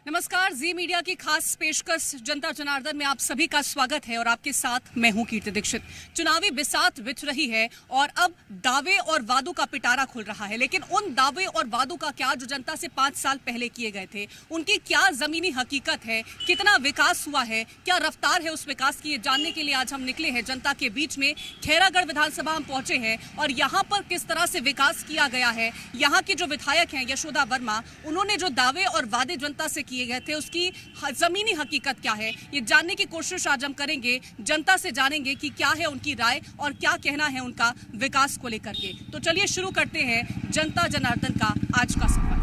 नमस्कार, जी मीडिया की खास पेशकश जनता जनार्दन में आप सभी का स्वागत है और आपके साथ मैं हूं कीर्ति दीक्षित। चुनावी बिसात बिछ रही है और अब दावे और वादों का पिटारा खुल रहा है, लेकिन उन दावे और वादों का क्या जो जनता से 5 साल पहले किए गए थे, उनकी क्या जमीनी हकीकत है, कितना विकास हुआ है, क्या रफ्तार है उस विकास की, ये जानने के लिए आज हम निकले हैं जनता के बीच में। खैरागढ़ विधानसभा हम पहुंचे हैं और यहाँ पर किस तरह से विकास किया गया है, यहाँ की जो विधायक हैं यशोदा वर्मा, उन्होंने जो दावे और वादे जनता से किए गए थे उसकी जमीनी हकीकत क्या है, ये जानने की कोशिश आज हम करेंगे। जनता से जानेंगे कि क्या है उनकी राय और क्या कहना है उनका विकास को लेकर के। तो चलिए शुरू करते हैं जनता जनार्दन का आज का सफर।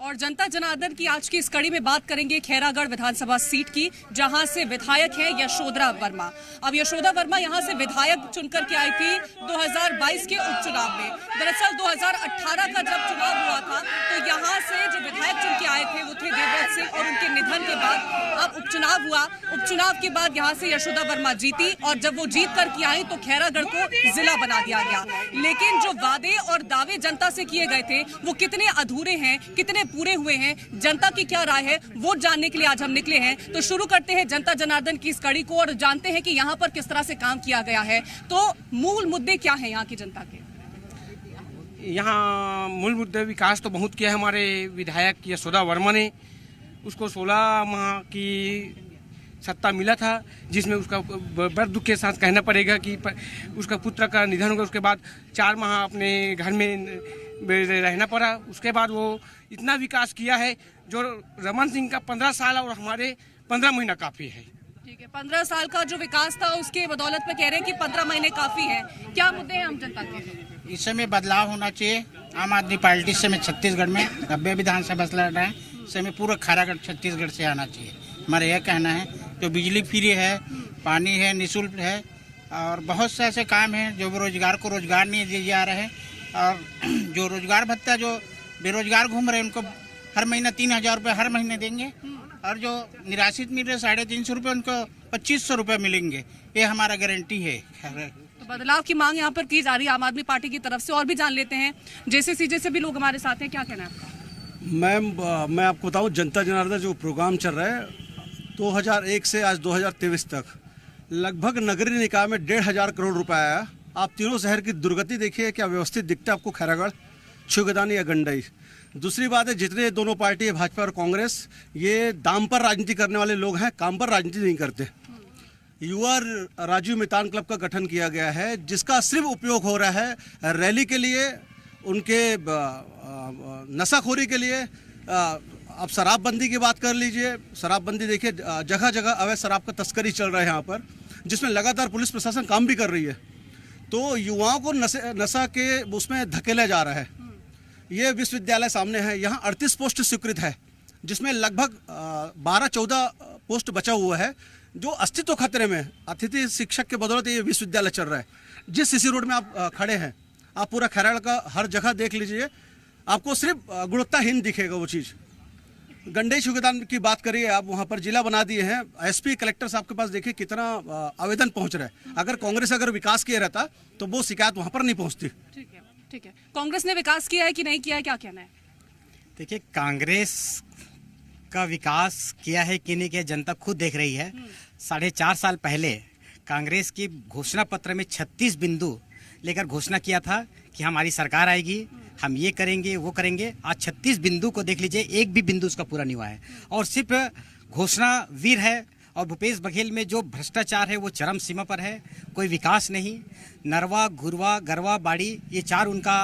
और जनता जनार्दन की आज की इस कड़ी में बात करेंगे खैरागढ़ विधानसभा सीट की, जहां से विधायक है यशोदा वर्मा। अब यशोदा वर्मा यहां से विधायक चुनकर के आई थी 2022 के उपचुनाव में। दरअसल 2018 का जब चुनाव हुआ था तो यहां से जो विधायक चुन के आए थे वो थे देवव्रत सिंह, और उनके निधन के बाद अब उपचुनाव हुआ। उपचुनाव के बाद यहाँ से यशोदा वर्मा जीती और जब वो जीत करके आई तो खैरागढ़ को जिला बना दिया गया। लेकिन जो वादे और दावे जनता से किए गए थे वो कितने अधूरे हैं, कितने पूरे हुए हैं, जनता की क्या राय है, वो जानने के लिए आज हम निकले हैं। तो शुरू करते हैं जनता जनार्दन की इस कड़ी को और जानते हैं कि यहाँ पर किस तरह से काम किया गया है। तो मूल मुद्दे क्या हैं यहाँ की जनता के? यहाँ मूल मुद्दे विकास तो बहुत किया है हमारे विधायक यशोदा वर्मा ने। उसको 16 माह की सत्ता मिला था, जिसमें उसका बड़े दुख के साथ कहना पड़ेगा कि उसका पुत्र का निधन हो गया। उसके बाद 4 माह अपने घर में रहना पड़ा। उसके बाद वो इतना विकास किया है जो रमन सिंह का 15 साल और हमारे 15 महीना काफ़ी है। ठीक है, 15 साल का जो विकास था उसके बदौलत पे कह रहे हैं कि 15 महीने काफ़ी है। क्या मुद्दे हैं हम जनता के? इस समय बदलाव होना चाहिए। आम आदमी पार्टी से मैं छत्तीसगढ़ में 90 विधानसभा लड़ रहा है, इस समय पूरा खैरागढ़ छत्तीसगढ़ से आना चाहिए। हमारा यह कहना है। जो बिजली फ्री है, पानी है, निःशुल्क है, और बहुत से ऐसे काम हैं जो बेरोजगार को रोजगार नहीं दिए जा रहे हैं। और जो रोजगार भत्ता जो बेरोजगार घूम रहे हैं उनको हर महीना 3000 रुपये हर महीने देंगे, और जो निराश्रित मिल रहे 350 रुपये उनको 2500 रुपये मिलेंगे। ये हमारा गारंटी है। तो बदलाव की मांग यहाँ पर की जा रही है आम आदमी पार्टी की तरफ से। और भी जान लेते हैं, जेसीसी से भी लोग हमारे साथ हैं, क्या कहना है आपका? मैम, मैं आपको बताऊं, जनता जनार्दन जो प्रोग्राम चल रहा है 2001 से आज 2023 तक लगभग नगरीय निकाय में 1500 करोड़ रुपए आया। आप तीनों शहर की दुर्गति देखिए, क्या व्यवस्थित दिखता है आपको खैरागढ़, छुगदानी या गंडई। दूसरी बात है, जितने दोनों पार्टी है भाजपा और कांग्रेस, ये दाम पर राजनीति करने वाले लोग हैं, काम पर राजनीति नहीं करते। युवा राजीव मितान क्लब का गठन किया गया है, जिसका सिर्फ उपयोग हो रहा है रैली के लिए, उनके नशाखोरी के लिए। अब शराबबंदी की बात कर लीजिए, शराबबंदी देखिए, जगह जगह अवैध शराब का तस्करी चल रहा है यहाँ पर, जिसमें लगातार पुलिस प्रशासन काम भी कर रही है। तो युवाओं को नशा के उसमें धकेला जा रहा है। ये विश्वविद्यालय सामने है, यहाँ 38 पोस्ट स्वीकृत है, जिसमें लगभग 12-14 पोस्ट बचा हुआ है जो अस्तित्व खतरे में। अतिथि शिक्षक के बदौलत ये विश्वविद्यालय चल रहा है। जिस सीसी रोड में आप खड़े हैं, आप पूरा खैरागढ़ का हर जगह देख लीजिए, आपको सिर्फ गुणवत्ताहीन दिखेगा वो चीज़। गंडई छुगदान की बात करिए, आप वहाँ पर जिला बना दिए हैं। एसपी कलेक्टर साहब के पास देखिए कितना आवेदन पहुँच रहा है। अगर कांग्रेस विकास किया रहता तो वो शिकायत वहाँ पर नहीं पहुँचती। ठीक है, कांग्रेस ने विकास किया है कि नहीं किया है, क्या कहना है? देखिए, कांग्रेस का विकास किया है कि नहीं किया जनता खुद देख रही है। 4.5 साल पहले कांग्रेस की घोषणा पत्र में 36 बिंदु लेकर घोषणा किया था कि हमारी सरकार आएगी, हम ये करेंगे वो करेंगे। आज 36 बिंदु को देख लीजिए, एक भी बिंदु उसका पूरा नहीं हुआ है और सिर्फ घोषणा वीर है। और भूपेश बघेल में जो भ्रष्टाचार है वो चरम सीमा पर है, कोई विकास नहीं। नरवा, घुरवा, गरवा, बाड़ी, ये 4 उनका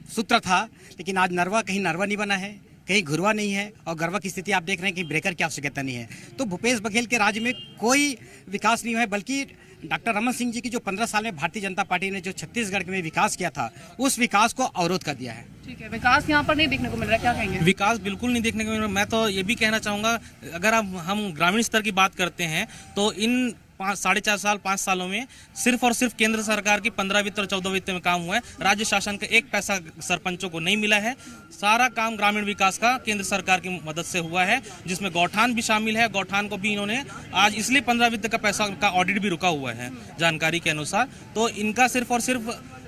सूत्र था, लेकिन आज नरवा कहीं नरवा नहीं बना है, कहीं घुरवा नहीं है, और गरवा की स्थिति आप देख रहे हैं कि ब्रेकर की आवश्यकता नहीं है। तो भूपेश बघेल के राज्य में कोई विकास नहीं हुआ है, बल्कि डॉक्टर रमन सिंह जी की जो 15 साल में भारतीय जनता पार्टी ने जो छत्तीसगढ़ में विकास किया था, उस विकास को अवरोध कर दिया है। ठीक है, विकास यहाँ पर नहीं देखने को मिल रहा है, क्या कहेंगे? विकास बिल्कुल नहीं देखने को मिल रहा। मैं तो ये भी कहना चाहूँगा, अगर हम ग्रामीण स्तर की बात करते हैं तो इन 4.5 साल 5 सालों में सिर्फ और सिर्फ केंद्र सरकार की 15 वित्त और 14 वित्त में काम हुआ है। राज्य शासन का 1 पैसा सरपंचों को नहीं मिला है। सारा काम ग्रामीण विकास का केंद्र सरकार की मदद से हुआ है, जिसमें गौठान भी शामिल है। गौठान को भी इन्होंने आज इसलिए 15 वित्त का पैसा का ऑडिट भी रुका हुआ है जानकारी के अनुसार। तो इनका सिर्फ और सिर्फ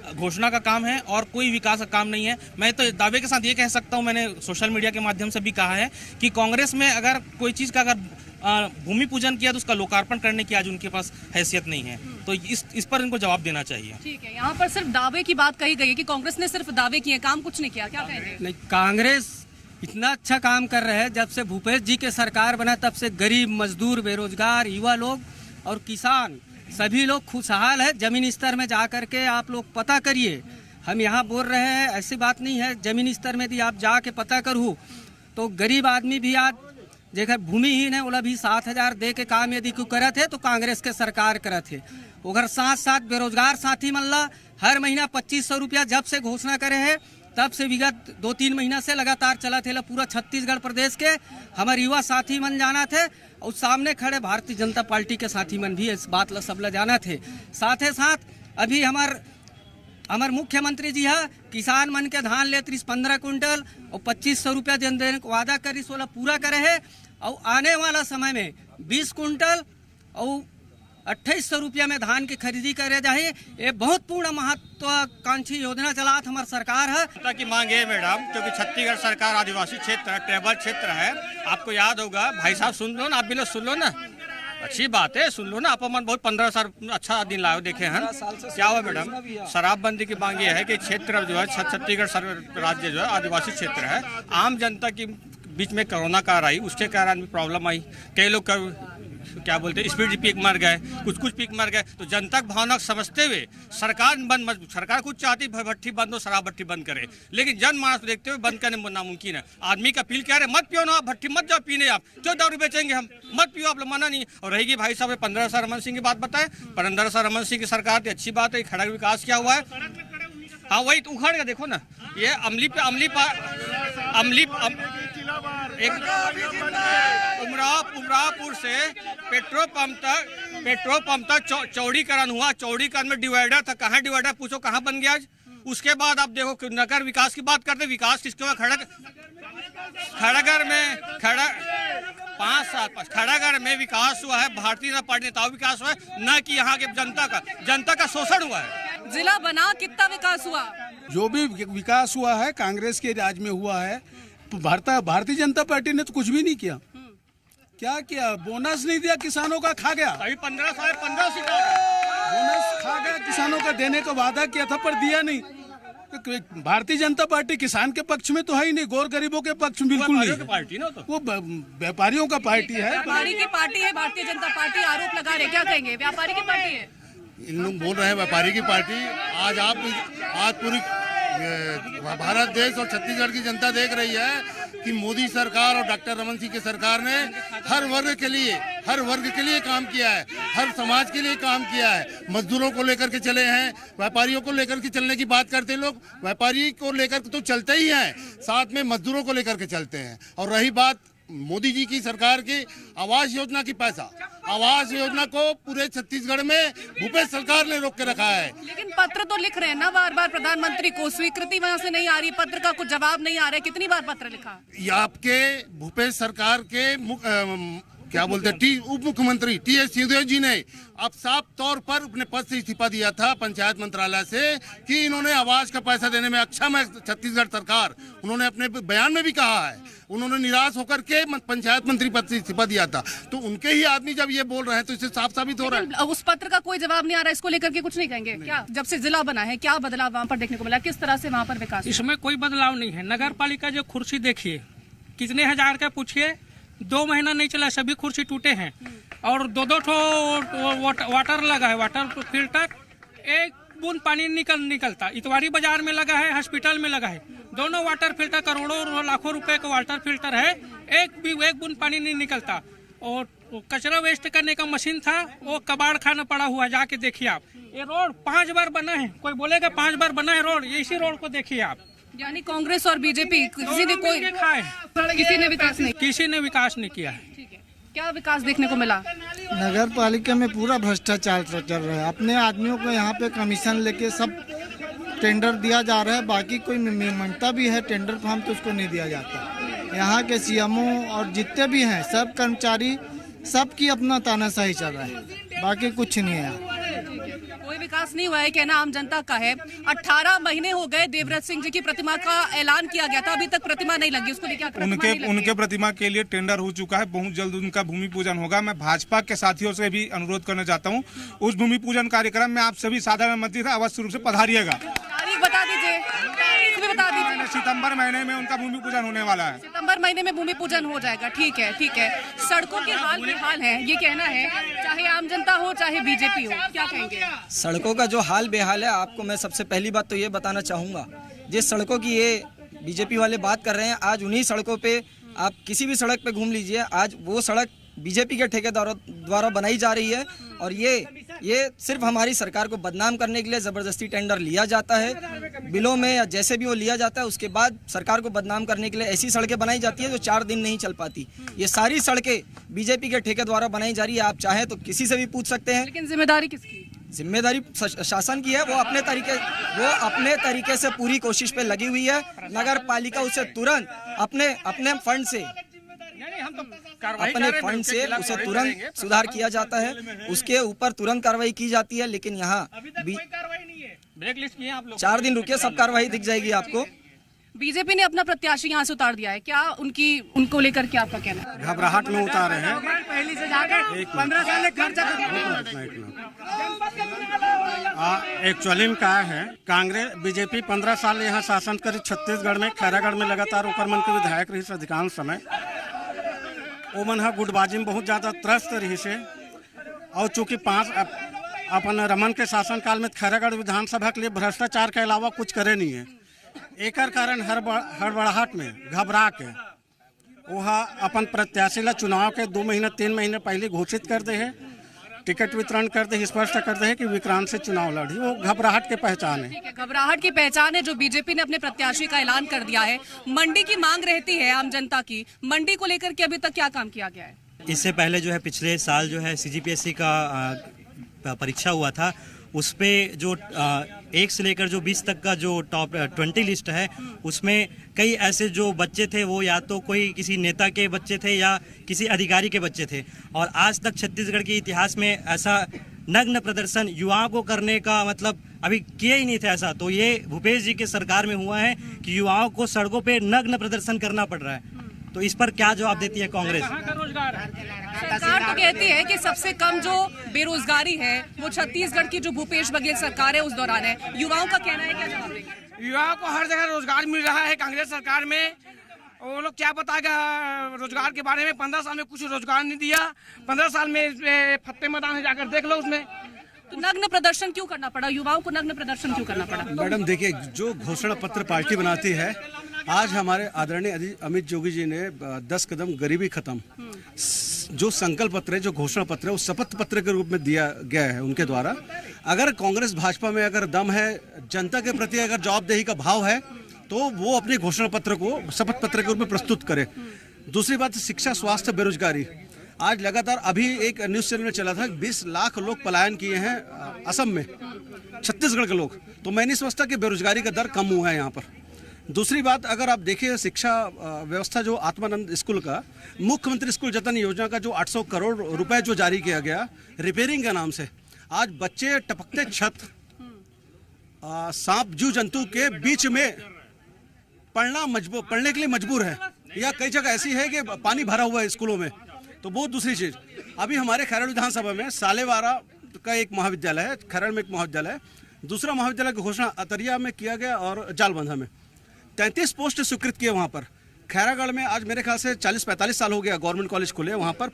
घोषणा का काम है और कोई विकास का काम नहीं है। मैं तो दावे के साथ ये कह सकता हूँ, मैंने सोशल मीडिया के माध्यम से भी कहा है कि कांग्रेस में अगर कोई चीज़ का अगर भूमि पूजन किया तो उसका लोकार्पण करने की आज उनके पास हैसियत नहीं है। तो इस पर इनको जवाब देना चाहिए। ठीक है, यहाँ पर सिर्फ दावे की बात कही गई है कि कांग्रेस ने सिर्फ दावे किए, काम कुछ नहीं किया, क्या कहेंगे? नहीं, कांग्रेस इतना अच्छा काम कर रहे हैं। जब से भूपेश जी के सरकार बना तब से गरीब, मजदूर, बेरोजगार, युवा लोग और किसान सभी लोग खुशहाल है। जमीन स्तर में जा करके आप लोग पता करिए, हम यहाँ बोल रहे हैं, ऐसी बात नहीं है। जमीन स्तर में भी आप जाके पता करूँ तो गरीब आदमी भी आज देखा भूमिहीन है, ओला भी 7,000 दे के काम यदि क्यों करत है तो कांग्रेस के सरकार करत है। उधर साथ साथ बेरोजगार साथी मल्ला हर महीना 2500 रुपया जब से घोषणा करे है तब से विगत 2-3 महीना से लगातार चला थे। पूरा छत्तीसगढ़ प्रदेश के हमारे युवा साथी मन जाना थे और सामने खड़े भारतीय जनता पार्टी के साथी मन भी इस बात ला सब ला जाना थे। साथ ही साथ अभी हमार मुख्यमंत्री जी है किसान मन के धान ले 15 कुंटल और 2500 रुपया देने को वादा करी, 16 पूरा करे है और आने वाला समय में 20 कुंटल और 2800 रुपया में धान की खरीदी करे जाए। ये बहुत पूर्ण महत्वाकांक्षी योजना चलात हमार सरकार है। जनता की मांग है मैडम, क्योंकि छत्तीसगढ़ सरकार आदिवासी क्षेत्र है, ट्राइबल क्षेत्र है। आपको याद होगा, भाई साहब सुन लो ना, आप भी लोग सुन लो ना, अच्छी बात है, सुन लो ना। आप मन बहुत 15 साल अच्छा दिन लाओ देखे हैं। क्या हुआ मैडम, शराबबंदी की मांग ये है कि क्षेत्र जो है छत्तीसगढ़ राज्य जो है आदिवासी क्षेत्र है। आम जनता की बीच में कोरोना काल आई, उसके कारण भी प्रॉब्लम आई। कई लोग क्या बोलते हैं स्पीड पीक मर गए, कुछ पीक मर गए। तो जनता भावना समझते हुए सरकार कुछ चाहती भट्टी बंद हो, शराब भट्टी बंद करे, लेकिन जनमानस देखते हुए बंद करने नामुमकिन है। आदमी का अपील क्या है, मत पियो ना भट्टी, मत जाओ पीने, आप क्यों दारू बेचेंगे, हम मत पियो, आप लोग मना नहीं। और रहेगी भाई साहब 15 रमन सिंह की बात बताए, 15 रमन सिंह की सरकार थी, अच्छी बात है, खड़ा विकास क्या हुआ है। हाँ वही तो उखाड़ का देखो ना, ये उमरापुर से पेट्रोल पंप तक चौड़ीकरण हुआ। चौड़ीकरण में डिवाइडर था, कहाँ डिवाइडर पूछो कहाँ बन गया आज। उसके बाद आप देखो नगर विकास की बात करते, विकास किसके हुआ, खड़गड़ में 5 साल खड़गड़ में विकास हुआ है, भारतीय जनता पार्टी नेताओं विकास हुआ है, न कि यहाँ के जनता का शोषण हुआ है। जिला बना कितना विकास हुआ, जो भी विकास हुआ है कांग्रेस के राज में हुआ है। भारतीय जनता पार्टी ने तो कुछ भी नहीं किया। क्या किया, बोनस नहीं दिया, किसानों का खा गया। अभी 15 साल 15 सीट बोनस खा गया, किसानों का देने का वादा किया था पर दिया नहीं। भारतीय जनता पार्टी किसान के पक्ष में तो है ही नहीं, गौर गरीबों के पक्ष में बिल्कुल नहीं। पार्टी ना तो वो व्यापारियों का पार्टी है, व्यापारी की पार्टी है भारतीय जनता पार्टी। आरोप लगा रहे, क्या कहेंगे, व्यापारी की पार्टी है? इन लोग बोल रहे हैं व्यापारी की पार्टी। आज पूरी भारत देश और छत्तीसगढ़ की जनता देख रही है कि मोदी सरकार और डॉक्टर रमन सिंह की सरकार ने हर वर्ग के लिए काम किया है, हर समाज के लिए काम किया है। मजदूरों को लेकर के चले हैं, व्यापारियों को लेकर के चलने की बात करते हैं लोग, व्यापारी को लेकर के तो चलते ही हैं, साथ में मजदूरों को लेकर के चलते हैं। और रही बात मोदी जी की सरकार की आवास योजना की पैसा, आवास योजना को पूरे छत्तीसगढ़ में भूपेश सरकार ने रोक के रखा है। लेकिन पत्र तो लिख रहे हैं ना बार बार प्रधानमंत्री को, स्वीकृति वहां से नहीं आ रही, पत्र का कुछ जवाब नहीं आ रहा है। कितनी बार पत्र लिखा? ये आपके भूपेश सरकार के क्या बोलते हैं उप मुख्यमंत्री टी.एस. सिंहदेव जी ने अब साफ तौर पर अपने पद से इस्तीफा दिया था पंचायत मंत्रालय से कि इन्होंने आवास का पैसा देने में अक्षम है छत्तीसगढ़ सरकार। उन्होंने अपने बयान में भी कहा है, उन्होंने निराश होकर के पंचायत मंत्री पद से इस्तीफा दिया था। तो उनके ही आदमी जब ये बोल रहे हैं तो इससे साफ साबित हो रहा है। उस पत्र का कोई जवाब नहीं आ रहा, इसको लेकर के कुछ नहीं कहेंगे क्या? जब से जिला बना है क्या बदलाव वहाँ पर देखने को मिला, किस तरह से वहाँ पर विकास? इसमें कोई बदलाव नहीं है। नगर पालिका जो कुर्सी देखिए, कितने हजार का पूछिए, 2 महीना नहीं चला, सभी कुर्सी टूटे हैं। और 2-2 वाटर लगा है, वाटर फिल्टर, एक बूंद पानी निकलता। इतवारी बाजार में लगा है, हॉस्पिटल में लगा है, दोनों वाटर फिल्टर करोड़ों लाखों रुपए का वाटर फिल्टर है, एक बूंद पानी नहीं निकलता। और कचरा वेस्ट करने का मशीन था, वो कबाड़ खाना पड़ा हुआ, जाके देखिए आप। ये रोड 5 बार बना है, कोई बोलेगा 5 बार बना है रोड, इसी रोड को देखिए आप। यानी कांग्रेस और बीजेपी किसी ने विकास नहीं, किसी ने विकास नहीं किया है। ठीक है, क्या विकास देखने को मिला? नगर पालिका में पूरा भ्रष्टाचार चल रहा है। अपने आदमियों को यहाँ पे कमीशन लेके सब टेंडर दिया जा रहा है, बाकी कोई मांगता भी है टेंडर फॉर्म तो उसको नहीं दिया जाता। यहाँ के सीएमओ और जितने भी हैं सब कर्मचारी सबकी अपना तानाशाही चल रहा है, बाकी कुछ नहीं है। कोई विकास नहीं हुआ है, कहना आम जनता का है। 18 महीने हो गए, देवव्रत सिंह जी की प्रतिमा का ऐलान किया गया था, अभी तक प्रतिमा नहीं लगी, उसको लेकर उनके प्रतिमा के लिए टेंडर हो चुका है, बहुत जल्द उनका भूमि पूजन होगा। मैं भाजपा के साथियों से भी अनुरोध करना चाहता हूं, उस भूमि पूजन कार्यक्रम में आप सभी साधारण मंत्री अवश्य रूप से पधारिएगा। तारीख बता दीजिए, तारीख भी बता दीजिए। सितंबर महीने में उनका भूमि पूजन होने वाला है। सितंबर महीने में भूमि पूजन हो जाएगा, ठीक है, ठीक है। सड़कों के हाल बेहाल है, ये कहना है, चाहे आम जनता हो चाहे बीजेपी हो, क्या कहेंगे? सड़कों का जो हाल बेहाल है, आपको मैं सबसे पहली बात तो ये बताना चाहूँगा, जिस सड़कों की ये बीजेपी वाले बात कर रहे हैं, आज उन्हीं सड़कों पे आप किसी भी सड़क पे घूम लीजिए, आज वो सड़क बीजेपी के ठेकेदारों द्वारा बनाई जा रही है। और ये सिर्फ हमारी सरकार को बदनाम करने के लिए ज़बरदस्ती टेंडर लिया जाता है, बिलों में या जैसे भी वो लिया जाता है, उसके बाद सरकार को बदनाम करने के लिए ऐसी सड़कें बनाई जाती है जो 4 दिन नहीं चल पाती। ये सारी सड़कें बीजेपी के ठेके द्वारा बनाई जा रही है। आप चाहें तो किसी से भी पूछ सकते हैं। लेकिन जिम्मेदारी किसकी? जिम्मेदारी शासन की है, वो अपने तरीके से पूरी कोशिश पे लगी हुई है। नगर पालिका उसे तुरंत अपने फंड से उसे तुरंत सुधार किया जाता है, उसके ऊपर तुरंत कार्रवाई की जाती है। लेकिन यहाँ 4 दिन रुकिए, सब कार्रवाई दिख जाएगी आपको। बीजेपी ने अपना प्रत्याशी यहाँ से उतार दिया है, क्या उनको लेकर क्या आपका कहना है? घबराहट में उतारे हैं। पहले से जाकर 15 साल खर्चा एक्चुअली में क्या है, कांग्रेस बीजेपी 15 साल यहाँ शासन करी छत्तीसगढ़ में, खैरागढ़ में लगातार ओकर मन के विधायक रही अधिकांश समय। वो मन है गुटबाजी में बहुत ज्यादा त्रस्त रही से, और चूंकि अपन रमन के शासन काल में खैरागढ़ विधानसभा के लिए भ्रष्टाचार के अलावा कुछ करे नहीं है। एक कारण हड़बड़ाहट में घबरा के वह अपन प्रत्याशी ला चुनाव के 2 महीने 3 महीने पहले घोषित कर दे है, टिकट वितरण कर दे, स्पष्ट कर दे है कि विक्रांत से चुनाव लड़ी। वो घबराहट की पहचान है। घबराहट की पहचान है जो बीजेपी ने अपने प्रत्याशी का ऐलान कर दिया है। मंडी की मांग रहती है आम जनता की, मंडी को लेकर के अभी तक क्या काम किया गया है? इससे पहले जो है पिछले साल जो है CGPSC का परीक्षा हुआ था, उस पे जो 1 से लेकर जो 20 तक का जो टॉप 20 लिस्ट है, उसमें कई ऐसे जो बच्चे थे वो या तो कोई किसी नेता के बच्चे थे या किसी अधिकारी के बच्चे थे। और आज तक छत्तीसगढ़ के इतिहास में ऐसा नग्न प्रदर्शन युवाओं को करने का मतलब अभी किया ही नहीं था ऐसा। तो ये भूपेश जी के सरकार में हुआ है कि युवाओं को सड़कों पे नग्न प्रदर्शन करना पड़ रहा है। तो इस पर क्या जवाब देती है कांग्रेस? सरकार तो कहती है कि सबसे कम जो बेरोजगारी है वो छत्तीसगढ़ की जो भूपेश बघेल सरकार है उस दौरान है। युवाओं का कहना है, क्या जवाब देंगे? युवाओं को हर जगह रोजगार मिल रहा है कांग्रेस सरकार में। वो लोग क्या बताएगा रोजगार के बारे में? 15 साल में कुछ रोजगार नहीं दिया। 15 साल में फत्ते मैदान है, जाकर देख लो उसमें। तो नग्न प्रदर्शन क्यों करना पड़ा? युवाओं को नग्न प्रदर्शन क्यों करना पड़ा? मैडम देखिए, जो घोषणा पत्र पार्टी बनाती है, आज हमारे आदरणीय अमित जोगी जी ने 10 कदम गरीबी खत्म जो संकल्प पत्र है, जो घोषणा पत्र है, वो शपथ पत्र के रूप में दिया गया है उनके द्वारा। अगर कांग्रेस भाजपा में अगर दम है, जनता के प्रति अगर जवाबदेही का भाव है, तो वो अपने घोषणा पत्र को शपथ पत्र के रूप में प्रस्तुत करे। दूसरी बात, शिक्षा, स्वास्थ्य, बेरोजगारी। आज लगातार अभी एक न्यूज चैनल में चला था 20 लाख लोग पलायन किए हैं असम में, छत्तीसगढ़ के लोग। तो मैं नहीं समझता कि बेरोजगारी का दर कम हुआ है यहाँ पर। दूसरी बात, अगर आप देखिए शिक्षा व्यवस्था, जो आत्मानंद स्कूल का, मुख्यमंत्री स्कूल जतन योजना का जो 800 करोड़ रुपए जो जारी किया गया रिपेयरिंग के नाम से, आज बच्चे टपकते छत, सांप जीव जंतु के बीच में पढ़ने के लिए मजबूर है, या कई जगह ऐसी है कि पानी भरा हुआ है स्कूलों में। तो बहुत दूसरी चीज, अभी हमारे खैरागढ़ विधानसभा में सालेवारा का एक महाविद्यालय है, खैरागढ़ में एक महाविद्यालय है, दूसरा महाविद्यालय की घोषणा अतरिया में किया गया और जालबंधा में 33 पोस्ट स्वीकृत किए। वहाँ पर खैरागढ़ में आज मेरे ख्याल से 40-45 साल हो गया गवर्नमेंट कॉलेज खुले, वहाँ पर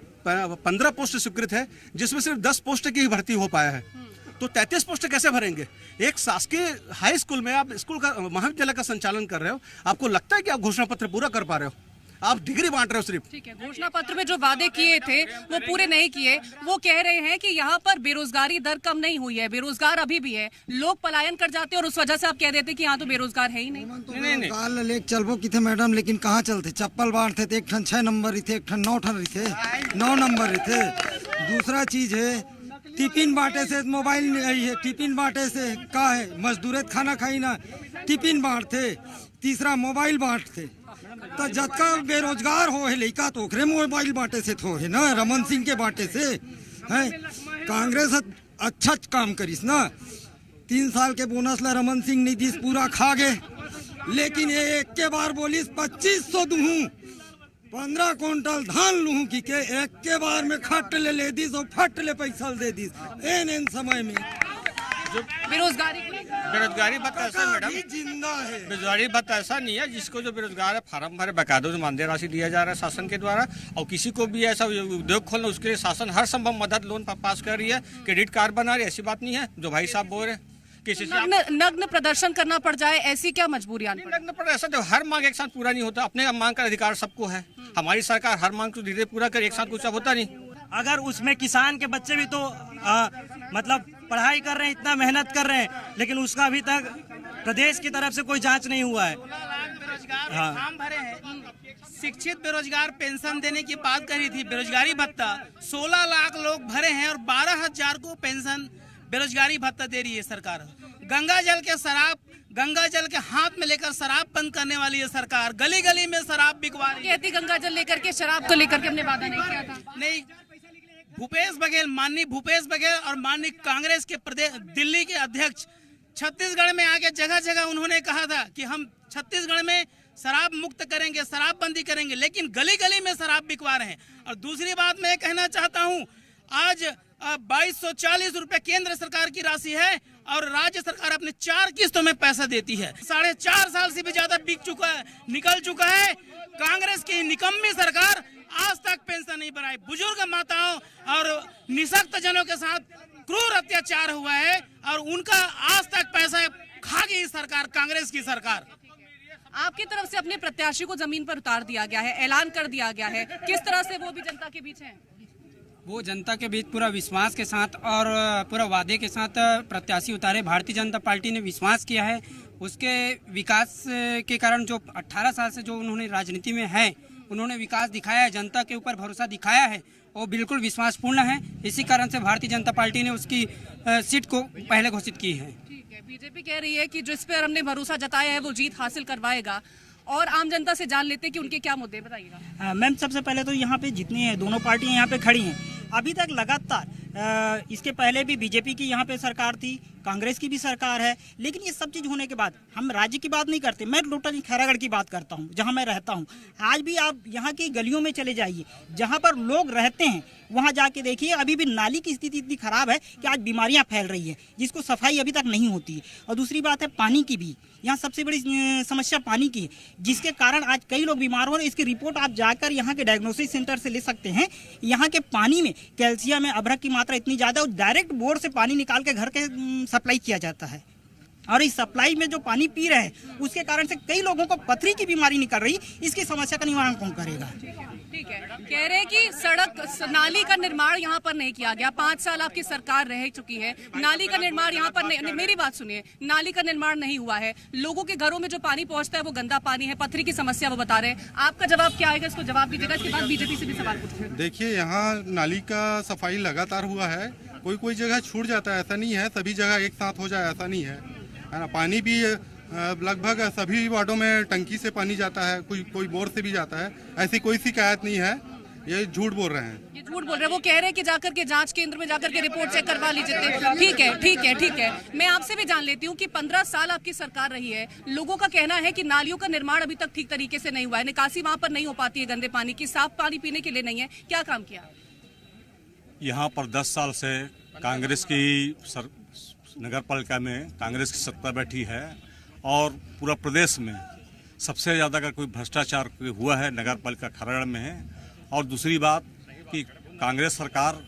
15 पोस्ट स्वीकृत है, जिसमें सिर्फ 10 पोस्ट की भर्ती हो पाया है। तो 33 पोस्ट कैसे भरेंगे? एक शासकीय हाई स्कूल में आप स्कूल का महाविद्यालय का संचालन कर रहे हो, आपको लगता है कि आप घोषणा पत्र पूरा कर पा रहे हो? आप डिग्री बांट रहे हो सिर्फ। ठीक है, घोषणा पत्र में जो वादे किए थे वो पूरे नहीं किए। वो कह रहे हैं कि यहाँ पर बेरोजगारी दर कम नहीं हुई है, बेरोजगार अभी भी है, लोग पलायन कर जाते हैं और उस वजह से आप कह देते कि यहाँ तो बेरोजगार है ही नहीं। काल लेक चलबो की थे मैडम, लेकिन कहाँ चलते? चप्पल बांटते थे, एक ठन 6 नंबर थे, एक ठन 9 ठन थे, 9 नंबर थे। दूसरा चीज है टिफिन बांटे से मोबाइल नहीं है, टिफिन बांटे से का है मजदूरेत खाना खाई ना टिफिन बांटते। तीसरा मोबाइल बांटते तो जतका बेरोजगार हो है लड़का तो ओकरे मोबाइल बांटे से थो है ना, रमन सिंह के बांटे से है। कांग्रेस अच्छा काम करिस ना, 3 साल के बोनस ला रमन सिंह नीतीश पूरा खा गए, लेकिन ये एक के बार बोलिस 2500 दूँ 15 क्विंटल धान लूँ की के एक के बार में खट ले दिस और फट ले पैसा दे दिस एन समय में। बेरोजगारी भत्ता ऐसा मैडम जिंदा है, बेरोजगारी भत्ता ऐसा नहीं है जिसको जो बेरोजगार है फार्म भरे बकायदा मानदेय राशि दिया जा रहा है शासन के द्वारा, और किसी को भी ऐसा उद्योग खोलना उसके लिए शासन हर संभव मदद लोन पास कर रही है, क्रेडिट कार्ड बना रही है। ऐसी बात नहीं है जो भाई साहब बोल रहे हैं किसी से नग्न प्रदर्शन करना पड़ जाए, ऐसी क्या मजबूरी आनी पड़े? नग्न प्रदर्शन तो हर मांग एक साथ पूरा नहीं होता, अपने मांग का अधिकार सबको है। हमारी सरकार हर मांग को धीरे पूरा कर एक साथ कुछ होता नहीं। अगर उसमें किसान के बच्चे भी तो मतलब पढ़ाई कर रहे हैं, इतना मेहनत कर रहे हैं, लेकिन उसका अभी तक प्रदेश की तरफ से कोई जांच नहीं हुआ है। फॉर्म भरे हैं, शिक्षित बेरोजगार पेंशन देने की बात करी थी, बेरोजगारी भत्ता 16 लाख लोग भरे हैं और 12,000 को पेंशन बेरोजगारी भत्ता दे रही है सरकार। गंगा जल के हाथ में लेकर शराब बंद करने वाली है सरकार, गली गली में शराब बिकवा रही है। कहती गंगा जल लेकर के शराब को लेकर के हमने वादा नहीं किया था। नहीं, माननीय भूपेश बघेल और माननीय कांग्रेस के प्रदेश दिल्ली के अध्यक्ष छत्तीसगढ़ में आके जगह जगह उन्होंने कहा था कि हम छत्तीसगढ़ में शराब मुक्त करेंगे, शराबबंदी करेंगे, लेकिन गली गली में शराब बिकवा रहे हैं। और दूसरी बात मैं कहना चाहता हूँ, आज 2240 रुपए केंद्र सरकार की राशि है और राज्य सरकार अपने 4 किस्तों में पैसा देती है। 4.5 साल से भी ज्यादा निकल चुका है। कांग्रेस की निकम्मी सरकार आज तक पेंशन नहीं बढ़ाई। बुजुर्ग माताओं और निशक्त जनों के साथ क्रूर अत्याचार हुआ है और उनका आज तक पैसा खा गई सरकार, कांग्रेस की सरकार। आपकी तरफ से अपने प्रत्याशी को जमीन पर उतार दिया गया है, ऐलान कर दिया गया है, किस तरह से वो भी जनता के बीच है? वो जनता के बीच पूरा विश्वास के साथ और पूरा वादे के साथ प्रत्याशी उतारे। भारतीय जनता पार्टी ने विश्वास किया है, उसके विकास के कारण जो 18 साल से जो उन्होंने राजनीति में है, उन्होंने विकास दिखाया है, जनता के ऊपर भरोसा दिखाया है, वो बिल्कुल विश्वासपूर्ण है। इसी कारण से भारतीय जनता पार्टी ने उसकी सीट को पहले घोषित की है। ठीक है, बीजेपी कह रही है कि जिस पर हमने भरोसा जताया है वो जीत हासिल करवाएगा, और आम जनता से जान लेते हैं कि उनके क्या मुद्दे, बताइएगा। मैम, सबसे पहले तो यहाँ पे जितनी दोनों पार्टियाँ यहाँ पे खड़ी हैं, अभी तक लगातार इसके पहले भी बीजेपी की यहाँ पे सरकार थी, कांग्रेस की भी सरकार है, लेकिन ये सब चीज़ होने के बाद हम राज्य की बात नहीं करते, मैं टोटली खैरागढ़ की बात करता हूँ जहाँ मैं रहता हूँ। आज भी आप यहाँ की गलियों में चले जाइए, जहाँ पर लोग रहते हैं वहाँ जाके देखिए, अभी भी नाली की स्थिति इतनी खराब है कि आज बीमारियाँ फैल रही है, जिसको सफाई अभी तक नहीं होती है। और दूसरी बात है पानी की भी, यहाँ सबसे बड़ी समस्या पानी की है, जिसके कारण आज कई लोग बीमार हो रहे हैं। इसकी रिपोर्ट आप जाकर यहाँ के डायग्नोसिस सेंटर से ले सकते हैं। यहाँ के पानी में कैल्शियम, अभ्रक की मात्रा इतनी ज़्यादा, और डायरेक्ट बोर से पानी निकाल के घर के सप्लाई किया जाता है, और इस सप्लाई में जो पानी पी रहे हैं उसके कारण से कई लोगों को पथरी की बीमारी निकल रही। इसकी समस्या का निवारण कौन करेगा? ठीक है, कह रहे हैं कि सड़क नाली का निर्माण यहाँ पर नहीं किया गया। 5 साल आपकी सरकार रह चुकी है, नाली का निर्माण यहाँ पर नहीं, मेरी बात सुनिए, नाली का निर्माण नहीं हुआ है, लोगों के घरों में जो पानी पहुँचता है वो गंदा पानी है, पथरी की समस्या वो बता रहे हैं। आपका जवाब क्या आएगा, इसको जवाब दीजिएगा। इसके बाद बीजेपी से भी सवाल पूछिए। देखिए, यहाँ नाली का सफाई लगातार हुआ है, कोई जगह छूट जाता है, ऐसा नहीं है सभी जगह एक साथ हो जाए, ऐसा नहीं है ना। पानी भी लगभग सभी वार्डों में टंकी से पानी जाता है, कोई बोर से भी जाता है, ऐसी कोई शिकायत नहीं है। ये झूठ बोल रहे हैं, ये झूठ बोल रहे हैं। वो कह रहे हैं कि जाकर के जांच केंद्र में जाकर के रिपोर्ट चेक करवा लीजिए। ठीक है। मैं आपसे भी जान लेती हूँ कि 15 साल आपकी सरकार रही है, लोगों का कहना है कि नालियों का निर्माण अभी तक ठीक तरीके से नहीं हुआ है, निकासी वहाँ पर नहीं हो पाती है गंदे पानी की, साफ पानी पीने के लिए नहीं है। क्या काम किया? यहाँ पर 10 साल से कांग्रेस की नगर पालिका में कांग्रेस की सत्ता बैठी है, और पूरा प्रदेश में सबसे ज़्यादा अगर कोई भ्रष्टाचार हुआ है नगर पालिका खैरागढ़ में है। और दूसरी बात कि कांग्रेस सरकार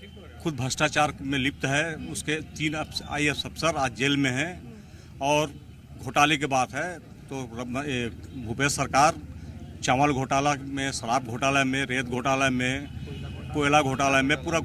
खुद भ्रष्टाचार में लिप्त है, उसके 3 IAS अफसर आज जेल में हैं। और घोटाले की बात है तो भूपेश सरकार चावल घोटाला में, शराब घोटाला में, रेत घोटाला में, कोयला घोटाला में, पूरा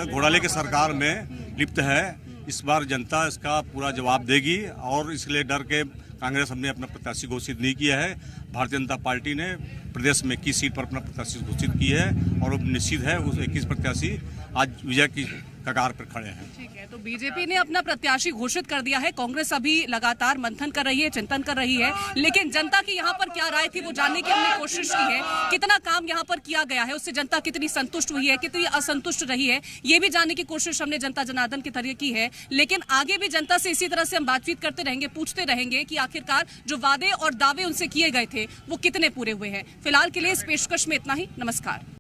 घोटाले की सरकार में लिप्त है। इस बार जनता इसका पूरा जवाब देगी, और इसलिए डर के कांग्रेस हमने अपना प्रत्याशी घोषित नहीं किया है। भारतीय जनता पार्टी ने प्रदेश में 21 सीट पर अपना प्रत्याशी घोषित की है और वो निश्चित है उस 21 प्रत्याशी आज विजय की कगार पर खड़े हैं। ठीक है, तो बीजेपी ने अपना प्रत्याशी घोषित कर दिया है, कांग्रेस अभी लगातार मंथन कर रही है, चिंतन कर रही है, लेकिन जनता की यहाँ पर क्या राय थी वो जानने की हमने कोशिश की है। कितना काम यहाँ पर किया गया है, उससे जनता कितनी संतुष्ट हुई है, कितनी असंतुष्ट रही है, ये भी जानने की कोशिश हमने जनता जनार्दन के तरीके की है। लेकिन आगे भी जनता से इसी तरह से हम बातचीत करते रहेंगे, पूछते रहेंगे कि आखिरकार जो वादे और दावे उनसे किए गए थे वो कितने पूरे हुए हैं। फिलहाल के लिए इस पेशकश में इतना ही। नमस्कार।